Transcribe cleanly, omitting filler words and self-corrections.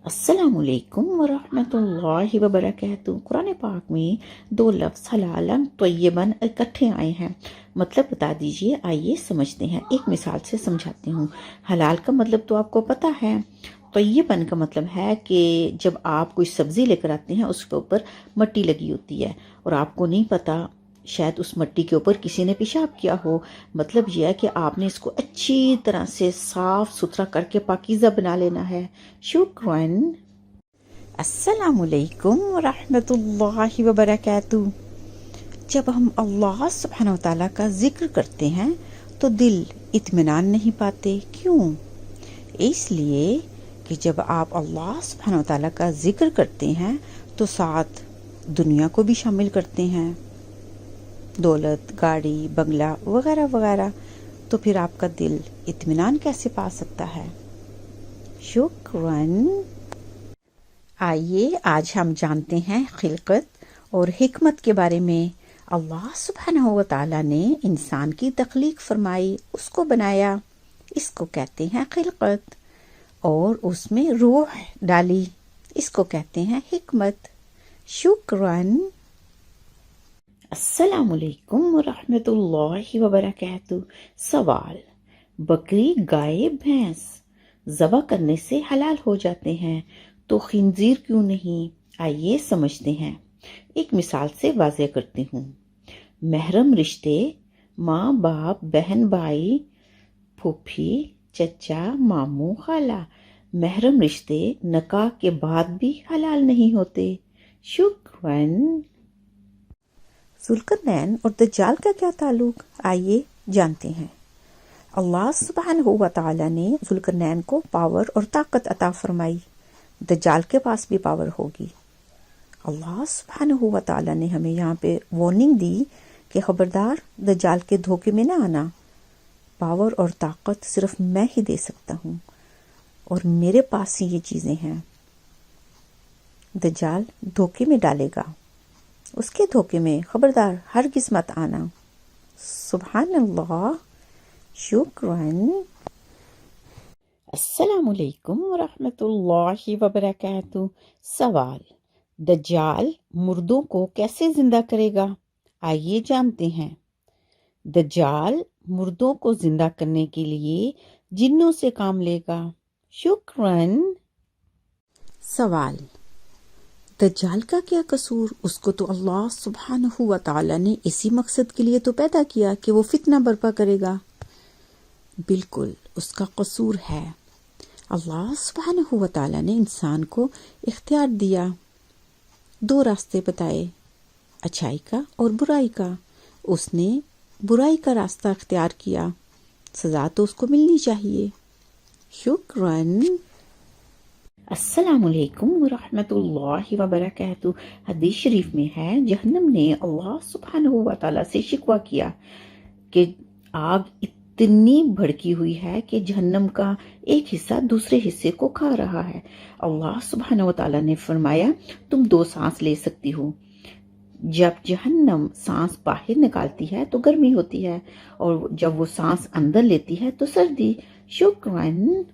अस्सलाम वालेकुम वरहमतुल्लाहि वबरकातुहू। कुरान पाक में दो लफ्ज़ हलालन तय्यबन इकट्ठे आए हैं। मतलब बता दीजिए, आइए समझते हैं। एक मिसाल से समझाती हूँ। हलाल का मतलब तो आपको पता है। तय्यबन का मतलब है कि जब आप कोई सब्ज़ी लेकर आते हैं उसके ऊपर मट्टी लगी होती है और आपको नहीं पता, शायद उस मट्टी के ऊपर किसी ने पेशाब किया हो। मतलब यह है कि आपने इसको अच्छी तरह से साफ सुथरा करके पाकीज़ा बना लेना है। शुक्रन। अस्सलामुअलैकुम वरहमतुल्लाहि वबरकातुहू। जब हम अल्लाह सुब्हानहू व तआला का जिक्र करते हैं तो दिल इत्मीनान नहीं पाते। क्यों? इसलिए कि जब आप अल्लाह सुब्हानहू व तआला का जिक्र करते हैं तो साथ दुनिया को भी शामिल करते हैं, दौलत, गाड़ी, बंगला वगैरह वगैरह। तो फिर आपका दिल इत्मीनान कैसे पा सकता है? शुक्रन। आइए आज हम जानते हैं खिलकत और हिकमत के बारे में। अल्लाह सुब्हानहू व तआला ने इंसान की तख्लीक फरमाई, उसको बनाया, इसको कहते हैं खिलकत। और उसमें रूह डाली, इसको कहते हैं हिकमत। शुक्रन। अस्सलामुअलैकुम वरहमतुल्लाहि वबरकातुहू। सवाल: बकरी, गाय, भैंस ज़बह करने से हलाल हो जाते हैं, तो खिंजीर क्यों नहीं? आइए समझते हैं। एक मिसाल से वाज़ेह करती हूँ। महरम रिश्ते, माँ बाप, बहन भाई, फूफी, चचा, मामू, खाला, महरम रिश्ते निकाह के बाद भी हलाल नहीं होते। शुक्रन। जुल्करनैन और दज्जाल का क्या ताल्लुक? आइए जानते हैं। अल्लाह सुब्हानहू व तआला ने जुल्करनैन को पावर और ताकत अता फरमाई। दज्जाल के पास भी पावर होगी। अल्लाह सुब्हानहू व तआला ने हमें यहाँ पे वार्निंग दी कि खबरदार दज्जाल के धोखे में ना आना। पावर और ताकत सिर्फ मैं ही दे सकता हूँ और मेरे पास ही ये चीज़ें हैं। दज्जाल धोखे में डालेगा, उसके धोखे में खबरदार हरगिज़ मत आना। सुभान अल्लाह। शुक्रन। अस्सलामुअलैकुम वरहमतुल्लाहि वबरकातुहू। सवाल: दज्जाल मुर्दों को कैसे जिंदा करेगा? आइए जानते हैं। दज्जाल मुर्दों को जिंदा करने के लिए जिन्नों से काम लेगा। शुक्रन। सवाल: दज्जाल का क्या कसूर? उसको तो अल्लाह सुब्हानहू व तआला ने इसी मकसद के लिए तो पैदा किया कि वो फितना बर्पा करेगा। बिल्कुल उसका कसूर है। अल्लाह सुब्हानहू व तआला ने इंसान को इख्तियार दिया, दो रास्ते बताए, अच्छाई का और बुराई का। उसने बुराई का रास्ता इख्तियार किया, सजा तो उसको मिलनी चाहिए। शुक्रन। अस्सलामुअलैकुम वरहमतुल्लाहि वबरकातुहू। हदीस शरीफ में है, जहन्नम ने अल्लाह सुब्हानहू व तआला से शिकवा किया कि आग इतनी भड़की हुई है कि जहन्नम का एक हिस्सा दूसरे हिस्से को खा रहा है। अल्लाह सुब्हानहू व तआला ने फरमाया, तुम दो सांस ले सकती हो। जब जहन्नम सांस बाहर निकालती है तो गर्मी होती है और जब वो सांस अंदर लेती है तो सर्दी। शुक्रन।